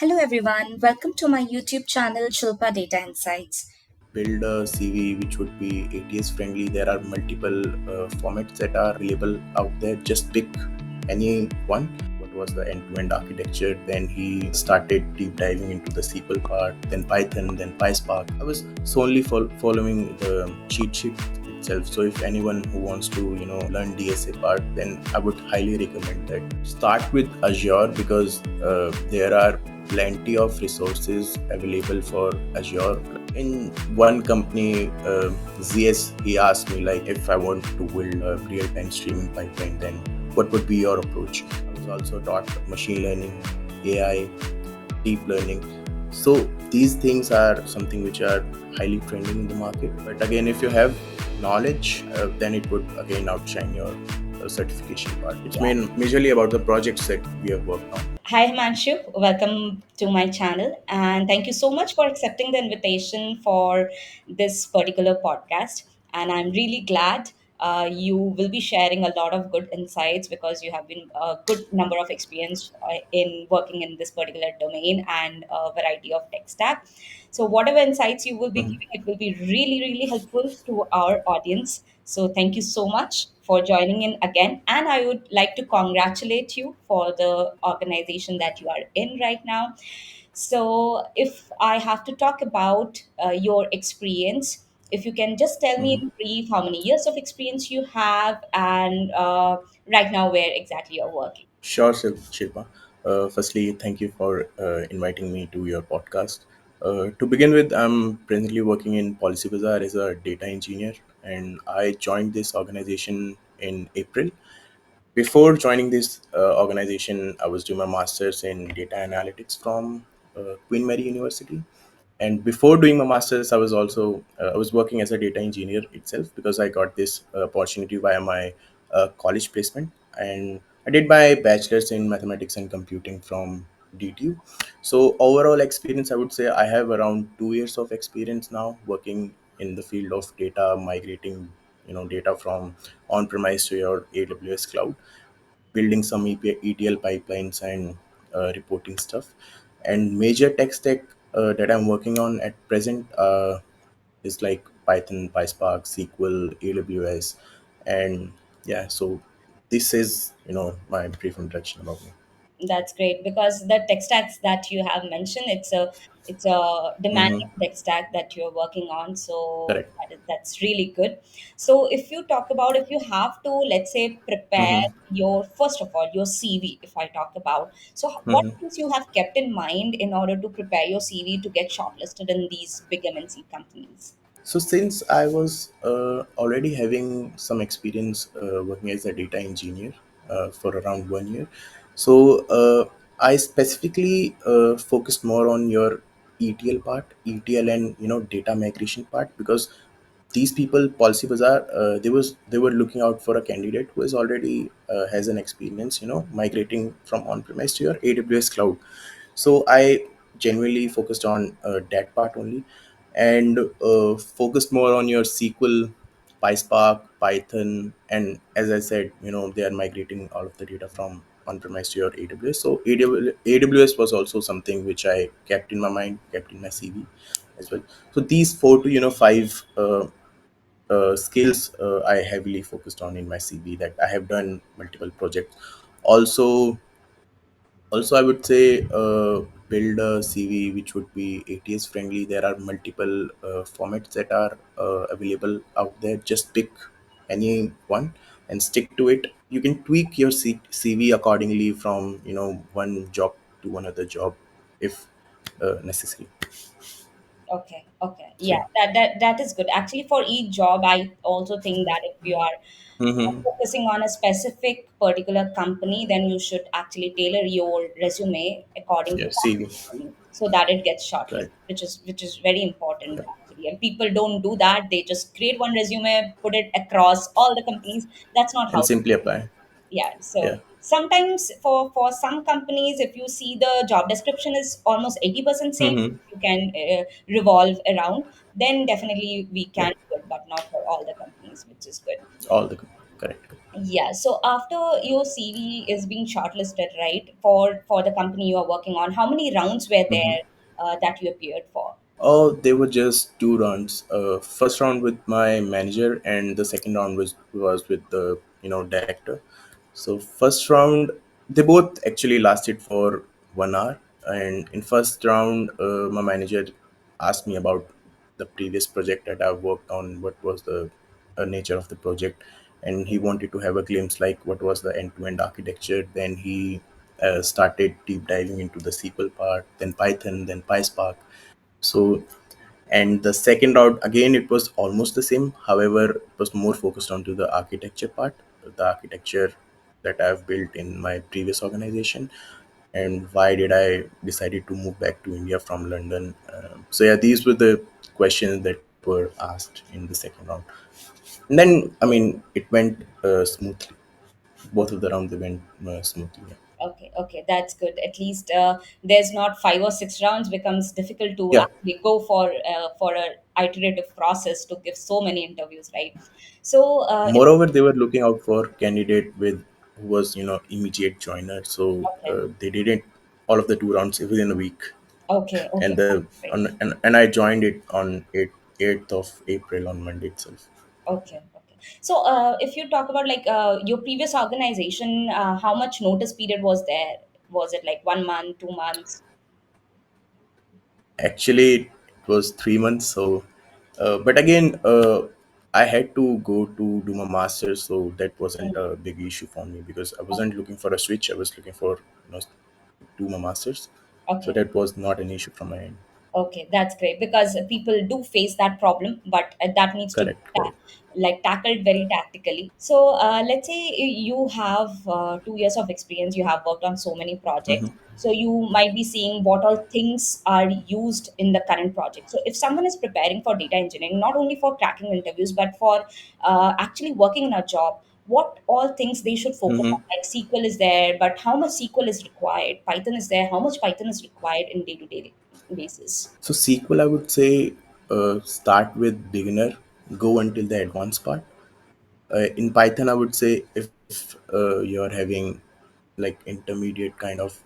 Hello everyone, welcome to my YouTube channel Shilpa Data Insights. Build a CV which would be ATS friendly. There are multiple formats that are available out there. Just pick any one. What was the end-to-end architecture? Then he started deep diving into the SQL part, then Python, then PySpark. I was solely following the cheat sheet itself. So if anyone who wants to, learn DSA part, then I would highly recommend that. Start with Azure because there are plenty of resources available for Azure. In one company, ZS, he asked me like if I want to build a real-time streaming pipeline, then what would be your approach? I was also taught machine learning, AI, deep learning. So these things are something which are highly trending in the market. But again, if you have knowledge, then it would again outshine your certification part. It's majorly about the projects that we have worked on. Hi Himangshu, welcome to my channel and thank you so much for accepting the invitation for this particular podcast. And I'm really glad you will be sharing a lot of good insights because you have been a good number of experience in working in this particular domain and a variety of tech stack. So whatever insights you will be Mhm. giving, it will be really, really helpful to our audience. So thank you so much for joining in again. And I would like to congratulate you for the organization that you are in right now. So if I have to talk about your experience, if you can just tell me Mhm. in brief how many years of experience you have and right now where exactly you're working. Sure, Shilpa. Firstly, thank you for inviting me to your podcast. To begin with, I'm presently working in PolicyBazaar as a data engineer, and I joined this organization in April. Before joining this organization, I was doing my master's in data analytics from Queen Mary University. And before doing my master's, I was working as a data engineer itself because I got this opportunity via my college placement, and I did my bachelor's in mathematics and computing from DTU. So overall experience, I would say I have around 2 years of experience now working in the field of data migrating, data from on-premise to your AWS cloud, building some ETL pipelines and reporting stuff. And major tech stack that I'm working on at present is like Python, PySpark, SQL, AWS, and yeah. So this is my brief introduction about me. That's great because the tech stacks that you have mentioned, it's a Hmm. demanding tech stack that you're working on. So Correct. that's really good. So if you talk about if you have to, let's say, prepare Hmm. your first of all your CV, if I talk about, so what Hmm. things you have kept in mind in order to prepare your CV to get shortlisted in these big MNC companies? So since I was already having some experience working as a data engineer for around 1 year, so I specifically focused more on your ETL part, ETL and data migration part, because these people, Policy Bazaar, they were looking out for a candidate who is already has an experience, migrating from on-premise to your AWS cloud. So I genuinely focused on that part only, and focused more on your SQL, PySpark, Python, and as I said, they are migrating all of the data from on-premise to your AWS. So AWS was also something which I kept in my mind, kept in my CV as well. So these four to five skills I heavily focused on in my CV, that I have done multiple projects. Also also I would say build a CV which would be ATS friendly. There are multiple formats that are available out there. Just pick any one and stick to it. You can tweak your CV accordingly from one job to another job if necessary. Okay, okay. So Yeah, that is good. Actually, for each job, I also think that if you are mm-hmm. focusing on a specific particular company, then you should actually tailor your resume according to Yeah, that CV. company so that it gets shortlisted, Correct. which is very important Correct. actually. And people don't do that. They just create one resume, put it across all the companies. That's not And how. simply apply. Yeah, Yeah. so sometimes for some companies, if you see the job description is almost 80% same, Mm-hmm. you can revolve around, then definitely we Yeah. can do it, but not for all the companies, which is good. All the correct. Yeah. So after your CV is being shortlisted, right, for the company you are working on, how many rounds were there that you appeared for? Oh, they were just two rounds. First round with my manager, and the second round was with the director. So first round, they both actually lasted for 1 hour. And in first round, my manager asked me about the previous project that I've worked on. What was the nature of the project, and he wanted to have a glimpse like what was the end-to-end architecture. Then he started deep diving into the SQL part, then Python, then PySpark. So, and the second route again, it was almost the same. However, it was more focused onto the architecture part, the architecture that I've built in my previous organization, and why did I decided to move back to India from London. So yeah, these were the questions that were asked in the second round. And then, I mean, it went smoothly. Both of the rounds they went smoothly. Yeah. Okay, okay, that's good. At least there's not 5 or 6 rounds becomes difficult to Yeah. actually go for a iterative process to give so many interviews, right? So Moreover, they were looking out for candidate with who was immediate joiner, so okay, they didn't all of the two rounds within a week, okay, and okay, the that's great. and I joined it on 8th of April on Monday itself. Okay, okay. So if you talk about like your previous organization, how much notice period was there? Was it like 1 month, 2 months? Actually, it was 3 months. So, but again, I had to go to do my master's, so that wasn't Mm. a big issue for me because I wasn't looking for a switch. I was looking for do my master's, so Okay. that was not an issue from my end. Okay, that's great because people do face that problem, but that needs to be Correct, correct. like tackled very tactically. So, let's say you have 2 years of experience, you have worked on so many projects. So, you might be seeing what all things are used in the current project. So, if someone is preparing for data engineering, not only for cracking interviews, but for actually working in a job, what all things they should focus on? Like SQL is there, but how much SQL is required? Python is there, how much Python is required in day to day basis. So SQL, I would say, start with beginner, go until the advanced part. In Python, I would say if you're having like intermediate kind of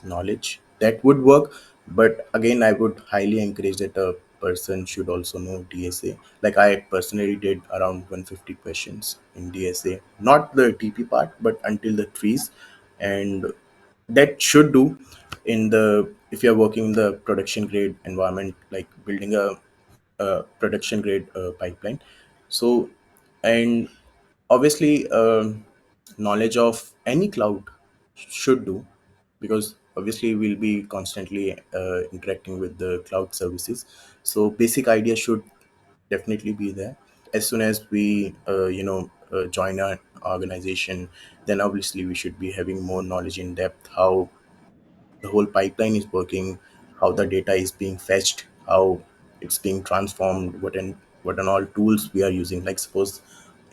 knowledge, that would work. But again, I would highly encourage that a person should also know DSA. Like I personally did around 150 questions in DSA, not the TP part, but until the trees, and that should do in the if you're working in the production grade environment, like building a production grade pipeline. So, and obviously, knowledge of any cloud should do, because obviously we'll be constantly interacting with the cloud services. So basic idea should definitely be there. As soon as we join our organization, then obviously we should be having more knowledge in depth how the whole pipeline is working, how the data is being fetched, how it's being transformed, what and all tools we are using. Like suppose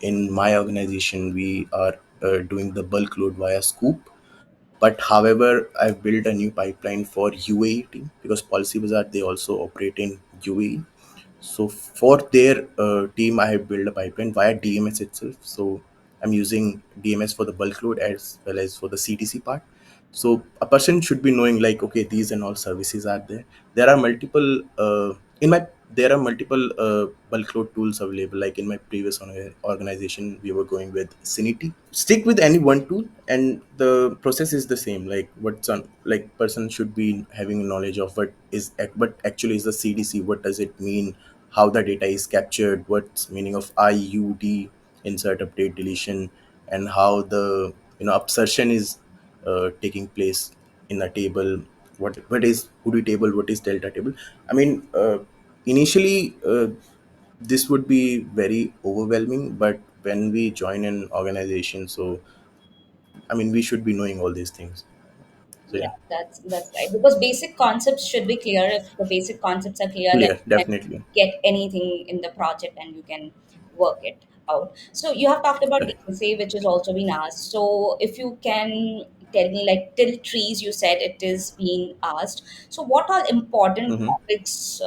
in my organization we are doing the bulk load via Scoop, but however, I've built a new pipeline for UAE team because Policy Bazaar they also operate in UAE. So for their team, I have built a pipeline via DMS itself. So I'm using DMS for the bulk load as well as for the CTC part. So a person should be knowing like, okay, these and all services are there. There are multiple in my there are multiple bulk load tools available. Like in my previous organization, we were going with Cinity. Stick with any one tool, and the process is the same. Like what's on, like person should be having knowledge of what actually is the CDC. What does it mean? How the data is captured? What's meaning of IUD, insert, update, deletion, and how the absorption is taking place in a table. What is Hoodie table? What is Delta table? I mean, initially this would be very overwhelming, but when we join an organization, so I mean we should be knowing all these things. So Yeah, yeah, that's right. Because basic concepts should be clear. If the basic concepts are clear, then clear, you can definitely. get anything in the project and you can work it out. So you have talked about Correct. DSA, which has also been asked. So if you can tell me, like till trees, you said it is being asked. So what are important Mm-hmm. topics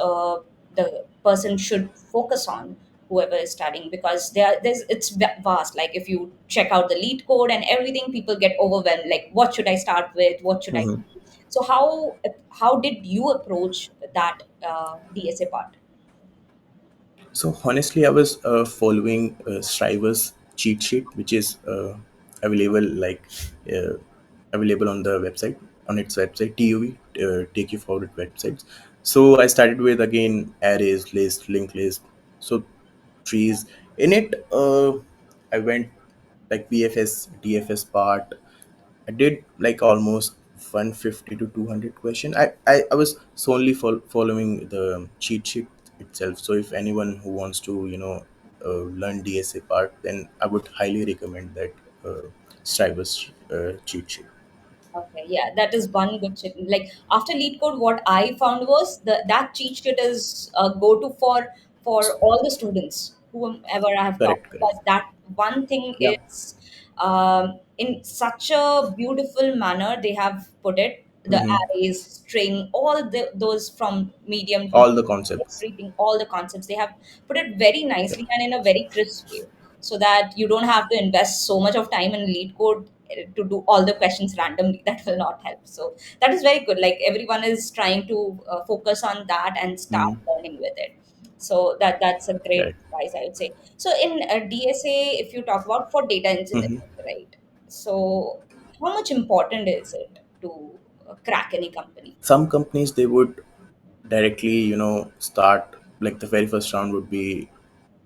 the person should focus on? whoever is studying, because there's it's vast. Like if you check out the lead code and everything, people get overwhelmed. Like, what should I start with? What should I Hmm. do? So how did you approach that DSA part? So honestly, I was following Striver's cheat sheet, which is available uh, available on the website, on its website, TUV, Take You Forward websites. So I started with again arrays, list, linked list, so trees. In it, I went like BFS, DFS part. I did like almost 150 to 200 question. I was solely following the cheat sheet itself. So if anyone who wants to, learn DSA part, then I would highly recommend that Striver's cheat sheet. Okay, yeah, that is one good cheat. Like after lead code, what I found was that cheat sheet is a go to for all the students whomever I have talked, Correct, correct. because that one thing Yeah, is in such a beautiful manner they have put it. The hmm, arrays, string, all those from medium to all the concepts. everything, all the concepts they have put it very Yeah. nicely and in a very crisp way, so that you don't have to invest so much of time in lead code to do all the questions randomly. That will not help. So that is very good. Like everyone is trying to focus on that and start Hmm. learning with it. So that's a great Correct. advice, I would say. So in DSA, if you talk about for data Hmm. engineering, right? So how much important is it to crack any company? Some companies they would directly, start like the very first round would be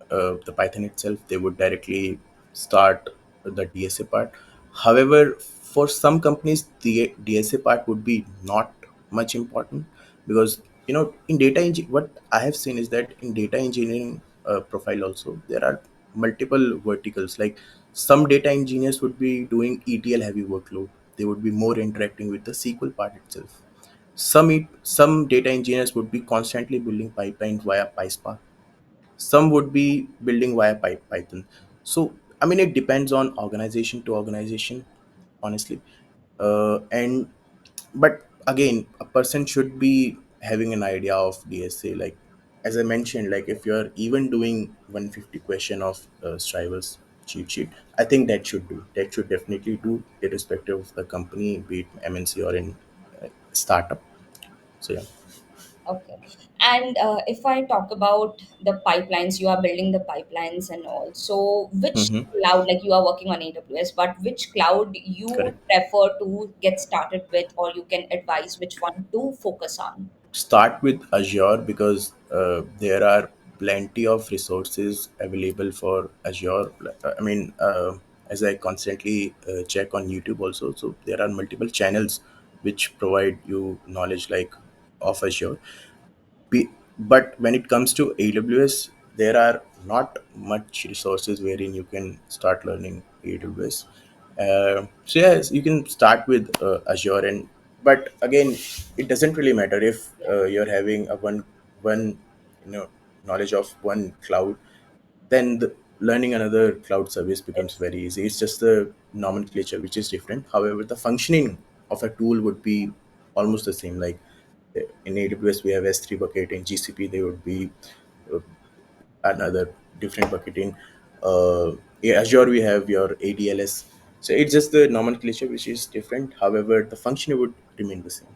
the Python itself. They would directly start the DSA part. However, for some companies, the DSA part would be not much important because in what I have seen is that in data engineering profile also there are multiple verticals. Like some data engineers would be doing ETL heavy workload. They would be more interacting with the SQL part itself. Some data engineers would be constantly building pipelines via PySpark. Some would be building via Python. So I mean, it depends on organization to organization, honestly. And but again, a person should be having an idea of DSA. Like as I mentioned, like if you're even doing 150 question of Striver's cheat sheet, I think that should definitely do, irrespective of the company, be it MNC or in startup. So yeah. Okay. And if I talk about the pipelines, you are building the pipelines and all. So, which Hmm. cloud, like you are working on AWS, but which cloud you Correct. prefer to get started with, or you can advise which one to focus on? Start with Azure because there are plenty of resources available for Azure. I mean, as I constantly check on YouTube also, so there are multiple channels which provide you knowledge like of Azure. But when it comes to AWS, there are not much resources wherein you can start learning AWS. So yes, you can start with Azure, and but again, it doesn't really matter if you're having a one you know knowledge of one cloud, then learning another cloud service becomes It's very easy. It's just the nomenclature which is different. However, the functioning of a tool would be almost the same. Like in AWS, we have S3 bucket. In GCP, there would be uh, another different bucket. In yeah, Azure, we have your ADLS. So it's just the nomenclature which is different. However, the function would remain the same.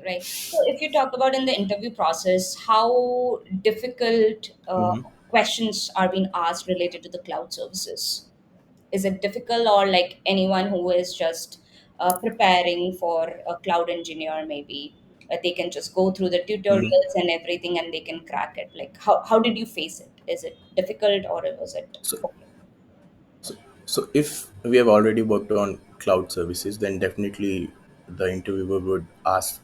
right. So, if you talk about in the interview process, how difficult Hmm. questions are being asked related to the cloud services? Is it difficult, or like anyone who is just preparing for a cloud engineer, maybe they can just go through the Hmm. tutorials and everything and they can crack it? Like how did you face it? Is it difficult or was it So okay? So, so if we have already worked on cloud services, then definitely the interviewer would ask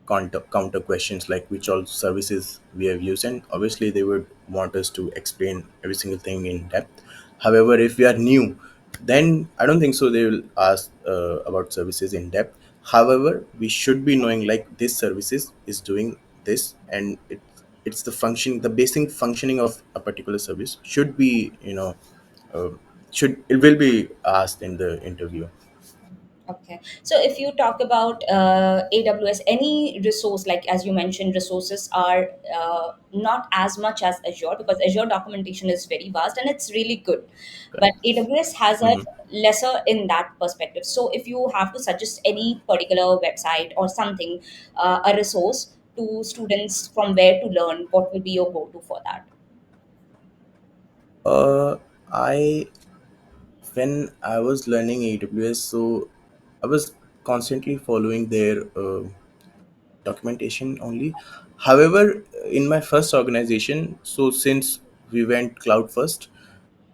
counter questions like which all services we have used, and obviously they would want us to explain every single thing in depth. However, if we are new, then I don't think so. They will ask about services in depth. However, we should be knowing like this services is doing this, and it's the function, the basic functioning of a particular service should be uh, should it will be asked in the interview. Okay. So if you talk about AWS, any resource, like as you mentioned, resources are not as much as Azure, because Azure documentation is very vast and it's really good. But Correct. AWS has a Hmm. lesser in that perspective. So if you have to suggest any particular website or something, a resource to students from where to learn, what will be your go-to for that? I when I was learning AWS, so I was constantly following their documentation only. However, in my first organization, so since we went cloud first,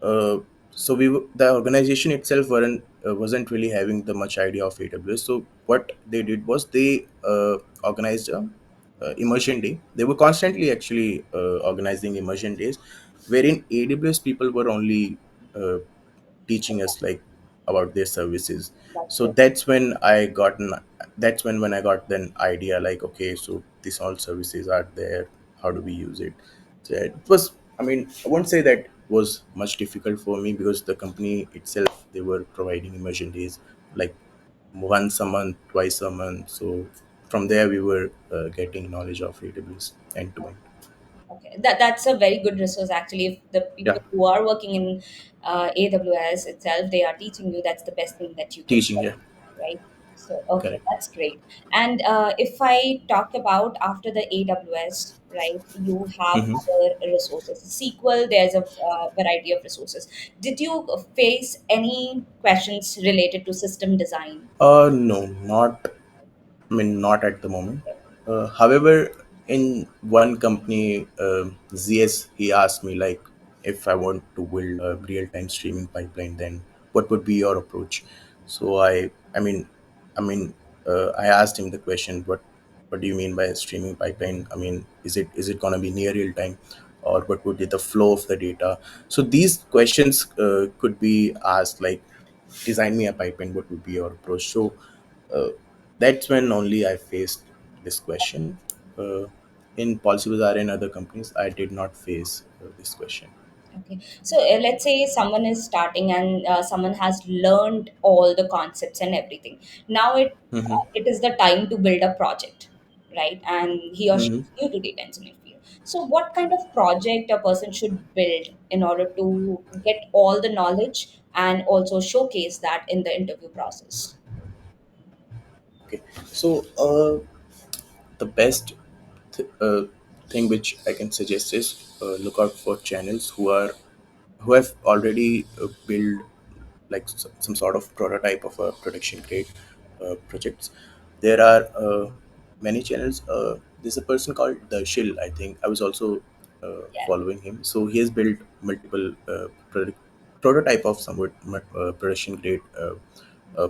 uh, the organization itself wasn't really having the much idea of AWS. So what they did was they organized a immersion day. They were constantly actually organizing immersion days, wherein AWS people were only uh, teaching us like about their services. That's So good. that's when I got an idea like, okay, so these all services are there, how do we use it? So it was, I mean, I won't say that was much difficult for me, because the company itself, they were providing immersion days like once a month, twice a month. So from there we were getting knowledge of AWS end to end. Okay, that's a very good resource actually. If the Yeah, people who are working in AWS itself, they are teaching you, that's the best thing that you can teaching, get, yeah. right? So okay, Correct. that's great. And if I talk about after the AWS, right, you have Hmm. other resources. SQL, there's a variety of resources. Did you face any questions related to system design? No, not, I mean, not at the moment. However, in one company, ZS, he asked me like, if I want to build a real-time streaming pipeline, then what would be your approach? So I mean, I asked him the question, what do you mean by a streaming pipeline? I mean, is it gonna be near real time, or what would be the flow of the data? So these questions could be asked like, design me a pipeline, what would be your approach? So uh, that's when only I faced this question. Uh, in PolicyBazaar and other companies, I did not face this question. Okay. So let's say someone is starting and someone has learned all the concepts and everything. Now it is the time to build a project, right? And he or she Hmm. is new to data engineering field. So what kind of project a person should build in order to get all the knowledge and also showcase that in the interview process? Okay, so the best thing which I can suggest is look out for channels who have already built like some sort of prototype of a production grade projects. There are many channels. There's a person called the Shil. I think I was also Yeah. following him. So he has built multiple prototype of somewhat production grade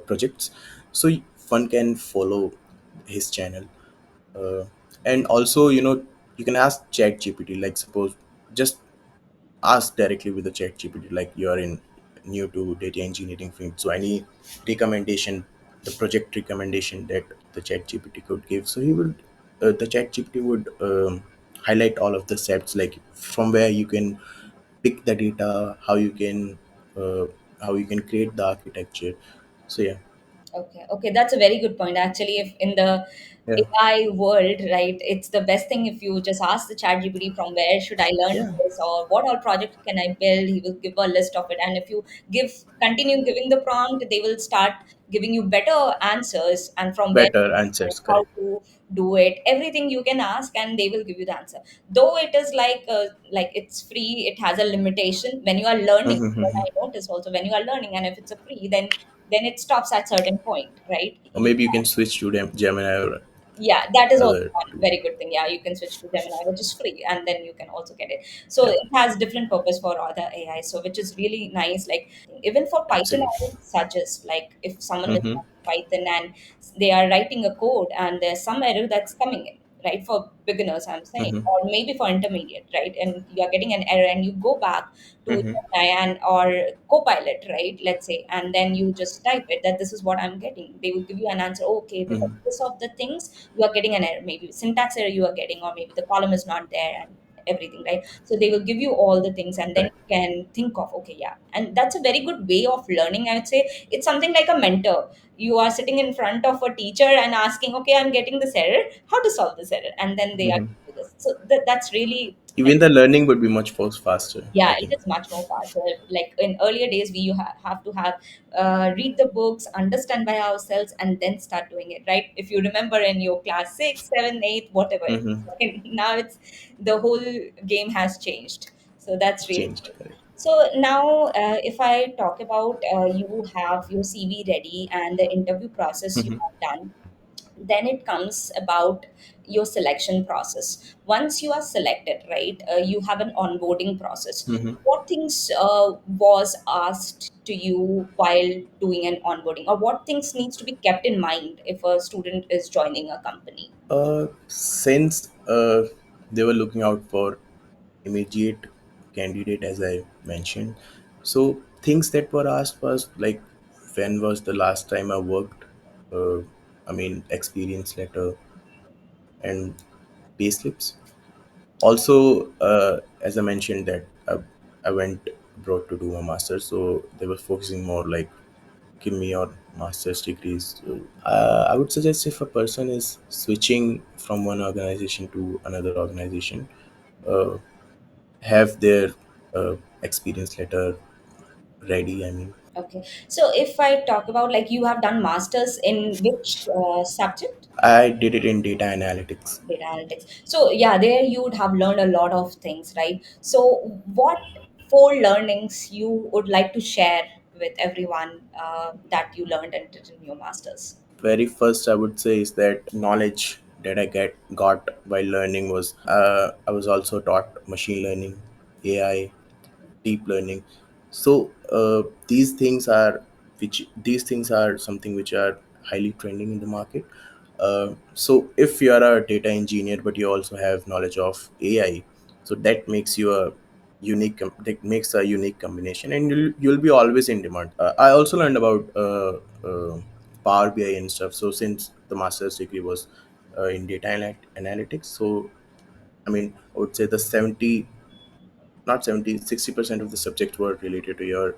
projects. So one can follow his channel, uh, and also, you can ask Chat GPT. Like, suppose, just ask directly with the Chat GPT, like you are in new to data engineering field, so any recommendation, the project recommendation that the Chat GPT could give, so the Chat GPT would highlight all of the steps, like from where you can pick the data, uh, how you can create the architecture. So yeah. Okay, okay, that's a very good point. Actually, if in the Yeah. AI world, right, it's the best thing if you just ask the chat GPT from where should I learn Yeah, this or what all project can I build, he will give a list of it. And if you continue giving the prompt, they will start giving you better answers and from where better answers, how correct. to do it. Everything you can ask and they will give you the answer. Though it is like it's free, it has a limitation when you are learning. What I notice also when you are learning, and if it's a free, then it stops at certain point, right? Or maybe you can switch to Gemini or Yeah, that is also other one tool. very good thing. Yeah, you can switch to Gemini, which is free, and then you can also get it. So Yeah, it has different purpose for other AI, so which is really nice. Like even for Python, I absolutely. would suggest, like if someone is Mm-hmm. learning Python and they are writing a code and there's some error that's coming in, right? For beginners, I'm saying, Mm-hmm. or maybe for intermediate, right? And you are getting an error and you go back to Mm-hmm. Gemini and or Copilot, right? Let's say, and then you just type it that this is what I'm getting. They will give you an answer. Okay, because Mm-hmm. this of the things you are getting an error, maybe syntax error you are getting, or maybe the column is not there, and everything, right? So they will give you all the things, and then Correct. you can think of, okay, yeah. And that's a very good way of learning, I would say. It's something like a mentor. You are sitting in front of a teacher and asking, okay, I'm getting this error, how to solve this error, and then they are Hmm. giving you this. So that's really, Even the learning would be much faster, I yeah, it think. is much more faster. Like in earlier days, we have to have read the books, understand by ourselves, and then start doing it, right? If you remember in your class 6, 7, 8, whatever it Hmm. is, right? Now it's the whole game has changed. So that's really Changed. good. Correct. So now, if I talk about, you have your CV ready and the interview process you Hmm. have done, then it comes about your selection process. Once you are selected, right, you have an onboarding process. Hmm. What things was asked to you while doing an onboarding, or what things needs to be kept in mind if a student is joining a company? Since they were looking out for immediate candidate, as I mentioned, so things that were asked was like, when was the last time I worked? Uh, I mean, experience letter and payslips. Also, as I mentioned that I went abroad to do a master, so they were focusing more like, give me your master's degrees. I would suggest if a person is switching from one organization to another organization, uh, have their experience letter ready. I mean, Okay, so if I talk about, like, you have done masters in which subject? I did it in data analytics. Data analytics. So yeah, there you would have learned a lot of things, right? So what four learnings you would like to share with everyone that you learned and did in your masters? Very first, I would say is that knowledge that I get got while learning was, I was also taught machine learning, AI, deep learning. So these things are something which are highly trending in the market. So if you are a data engineer but you also have knowledge of AI, so that makes you a that makes a unique combination, and you'll be always in demand. I also learned about Power BI and stuff. So since the master's degree was in data analytics, so I mean, I would say the 70, not 70, 60% of the subjects were related to your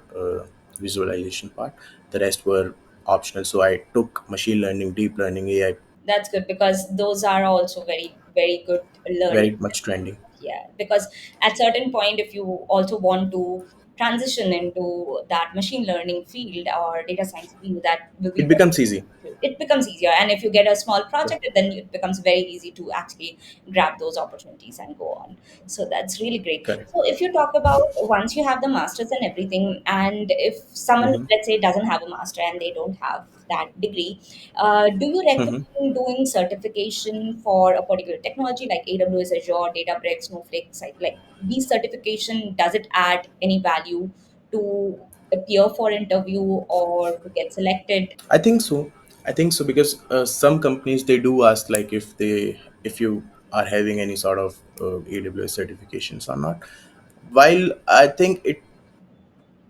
visualization part. The rest were optional. So I took machine learning, deep learning, AI, That's good, because those are also very, very good learning. very much trending. Yeah, because at certain point, if you also want to transition into that machine learning field or data science field, that will be It very, becomes easy. it becomes easier. And if you get a small Correct. project, then it becomes very easy to actually grab those opportunities and go on. So that's really great. Correct. So if you talk about, once you have the masters and everything, and if someone, Hmm. let's say, doesn't have a master and they don't have that degree, do you Hmm. recommend doing certification for a particular technology like AWS, Azure, Databricks, Snowflake? Like these certification, does it add any value to appear for interview or to get selected? I think so. I think so because some companies they do ask like if you are having any sort of AWS certifications or not. While I think it,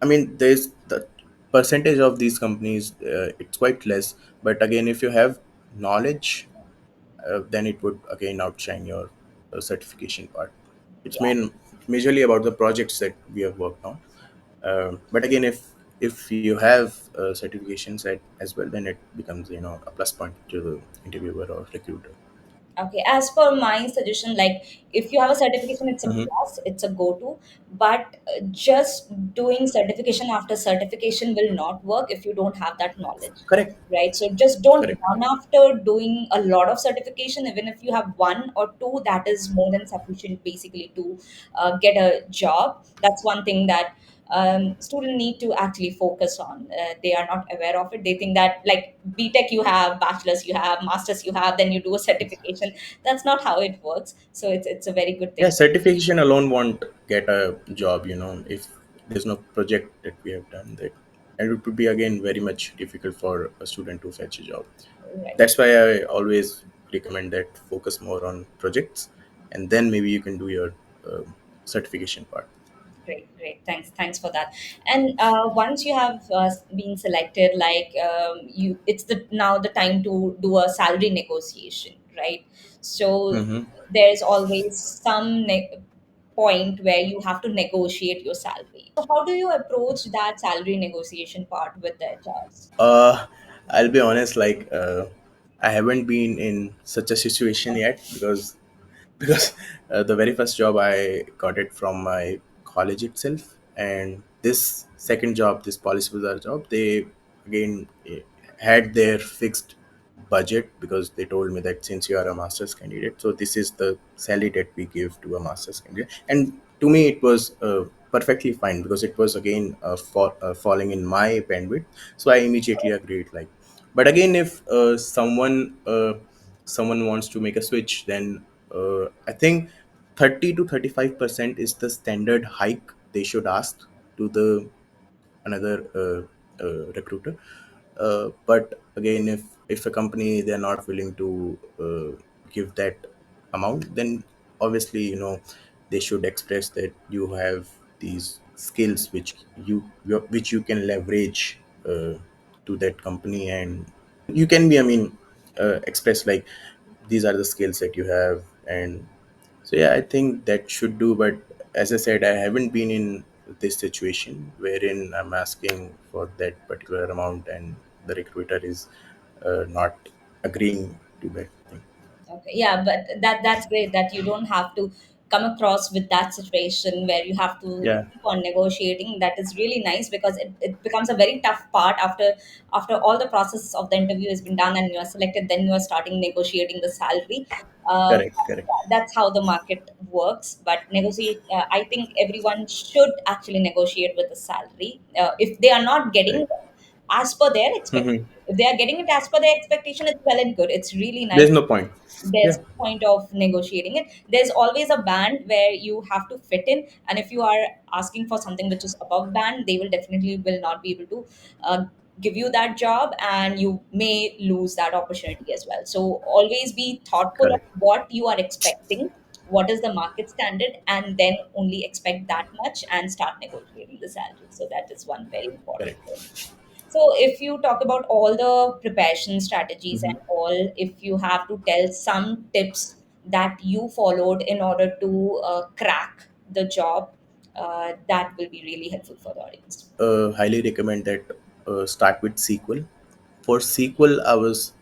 I mean, there's the percentage of these companies, it's quite less. But again, if you have knowledge, then it would again outshine your certification part. It's Yeah. majorly about the projects that we have worked on. But again, if you have certifications as well, then it becomes a plus point to the interviewer or recruiter. Okay, as per my suggestion, like if you have a certification, it's a Hmm. plus, it's a go-to. But just doing certification after certification will not work if you don't have that knowledge, Correct. right? So just don't Correct. run after doing a lot of certification. Even if you have one or two, that is more than sufficient, basically, to get a job. That's one thing that students need to actually focus on. They are not aware of it. They think that, like, BTech you have, bachelor's you have, master's you have, then you do a certification. That's not how it works. So it's a very good Yeah, thing. certification alone won't get a job, if there's no project that we have done that. And it would be again very much difficult for a student to fetch a job. Right. That's why I always recommend that focus more on projects, and then maybe you can do your certification part. Great, great. Thanks for that. And once you have been selected, like, it's the now the time to do a salary negotiation, right? So Mm-hmm. there's always some point where you have to negotiate your salary. So how do you approach that salary negotiation part with the HRs? Uh, I'll be honest, like I haven't been in such a situation yet because the very first job I got it from my college itself, and this second job, this Policy Bazaar job, they again had their fixed budget because they told me that since you are a master's candidate, so this is the salary that we give to a master's candidate. And to me it was perfectly fine because it was again falling in my bandwidth, so I immediately agreed. Like, but again, if someone wants to make a switch, then I think 30 to 35% is the standard hike they should ask to the another recruiter. But again, if a company they're not willing to give that amount, then obviously they should express that you have these skills which you can leverage to that company, and you can be, I mean, express like these are the skills that you have. And so yeah, I think that should do. But as I said, I haven't been in this situation wherein I'm asking for that particular amount and the recruiter is not agreeing to that thing. Okay, yeah, but that's great that you don't have to come across with that situation where you have to Yeah, keep on negotiating. That is really nice because it becomes a very tough part after all the process of the interview has been done and you are selected, then you are starting negotiating the salary. Uh, correct, correct, that's how the market works. But negotiate, I think everyone should actually negotiate with the salary. If they are not getting correct. as per their Hmm. expectation, if they are getting it as per their expectation, it's well and good. It's really nice. There's no point. There's Yeah, no point of negotiating it. There's always a band where you have to fit in, and if you are asking for something which is above band, they will definitely will not be able to give you that job, and you may lose that opportunity as well. So always be thoughtful of correct, what you are expecting, what is the market standard, and then only expect that much and start negotiating the salary. So that is one very important correct. thing. So, if you talk about all the preparation strategies Hmm. and all, if you have to tell some tips that you followed in order to crack the job, that will be really helpful for the audience. Highly recommend that start with SQL. For SQL, I was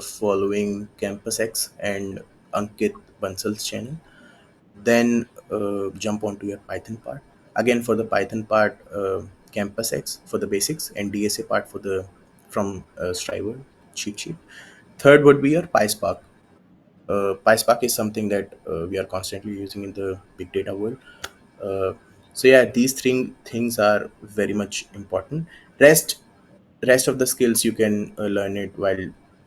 following Campus X and Ankit Bansal's channel. Then jump onto your Python part. Again, for the Python part, Campus X for the basics and DSA part for the from Striver cheat sheet. Third would be your PySpark. PySpark is something that we are constantly using in the big data world. Uh, so yeah, these three things are very much important. Rest of the skills you can learn it while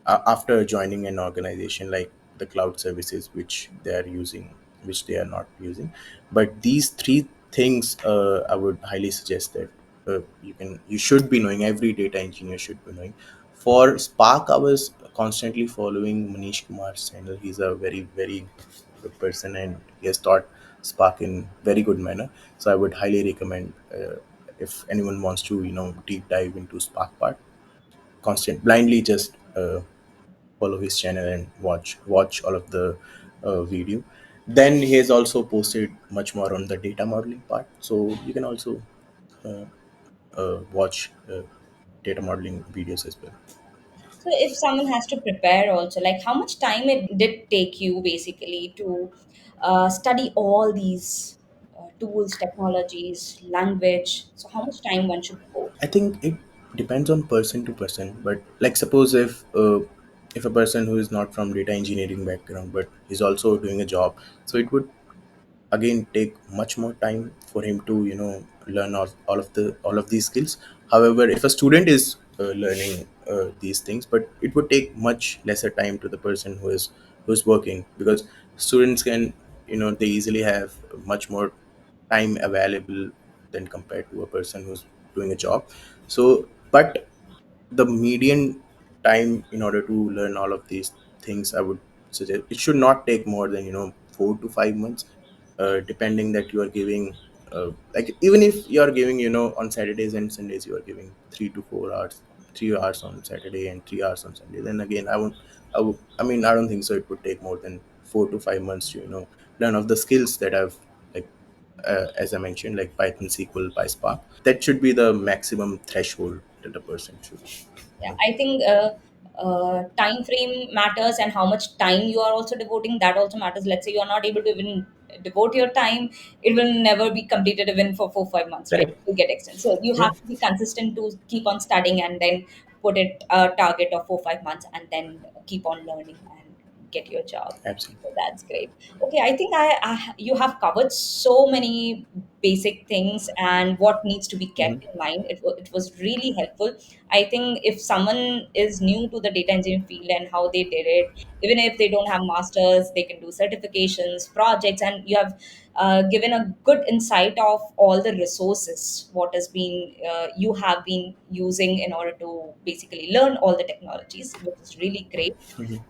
after joining an organization, like the cloud services which they are using, which they are not using. But these three things, I would highly suggest that you should be knowing. Every data engineer should be knowing. For Spark, I was constantly following Manish Kumar's channel. He's a very good person, and he has taught Spark in very good manner. So I would highly recommend, if anyone wants to deep dive into Spark part, constant blindly just follow his channel and watch all of the video. Then he has also posted much more on the data modeling part, so you can also uh, watch data modeling videos as well. So, if someone has to prepare also, like how much time it did take you basically to study all these tools, technologies, language? So, how much time one should go? I think it depends on person to person, but like suppose if a person who is not from data engineering background but is also doing a job, so it would again take much more time for him to learn all of these skills. However, if a student is learning these things, but it would take much lesser time to the person who's working, because students can they easily have much more time available than compared to a person who's doing a job. So but the median time in order to learn all of these things, I would suggest it should not take more than 4 to 5 months, depending that you are giving, like even if you are giving on Saturdays and Sundays, you are giving 3 to 4 hours, 3 hours on Saturday and 3 hours on Sunday, then again I mean, I don't think so it would take more than 4 to 5 months to learn of the skills that I've like as I mentioned, like Python, SQL, PySpark. That should be the maximum threshold that a person should Yeah, know. I think time frame matters, and how much time you are also devoting, that also matters. Let's say you are not able to even devote your time, it will never be completed even for 4 5 months, right? Correct. You get extended. So you Yeah. have to be consistent to keep on studying, and then put it a target of 4 5 months, and then keep on learning and get your job. Absolutely. So that's great. Okay, I think I you have covered so many basic things and what needs to be Hmm. kept in mind. It was really helpful. I think if someone is new to the data engineering field and how they did it, even if they don't have masters, they can do certifications, projects, and you have given a good insight of all the resources what has been you have been using in order to basically learn all the technologies, which is really great.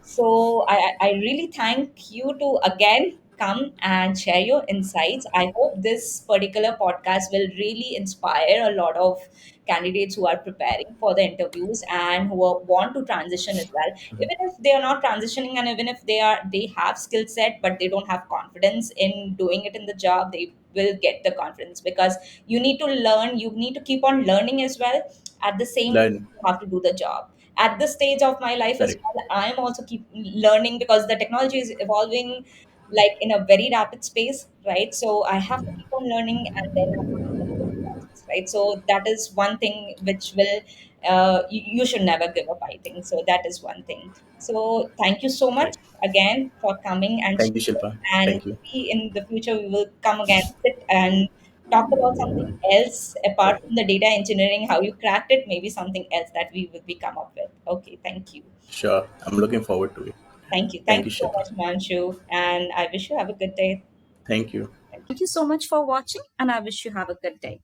So I really thank you to again come and share your insights. I hope this particular podcast will really inspire a lot of candidates who are preparing for the interviews and who want to transition as well. Even if they are not transitioning, and even if they have skill set but they don't have confidence in doing it in the job, they will get the confidence, because you need to learn, you need to keep on learning as well. At the same time, Learn. you have to do the job. At this stage of my life as Correct. well, I'm also keep learning, because the technology is evolving like in a very rapid space, right? So I have to keep on learning, and then I have to learn the process, right? So that is one thing which will you should never give up, I think. So that is one thing. So thank you so much Correct. again for coming and Thank you, sharing. Shilpa. And Thank you. maybe in the future we will come again, sit and talk about something else apart from the data engineering, how you cracked it, maybe something else that we will be come up with. Okay, thank you. Sure. I'm looking forward to it. Thank you. Thank Thank you, you so Shilpa. much, Manshu. And I wish you have a good day. Thank you. Thank you so much for watching, and I wish you have a good day.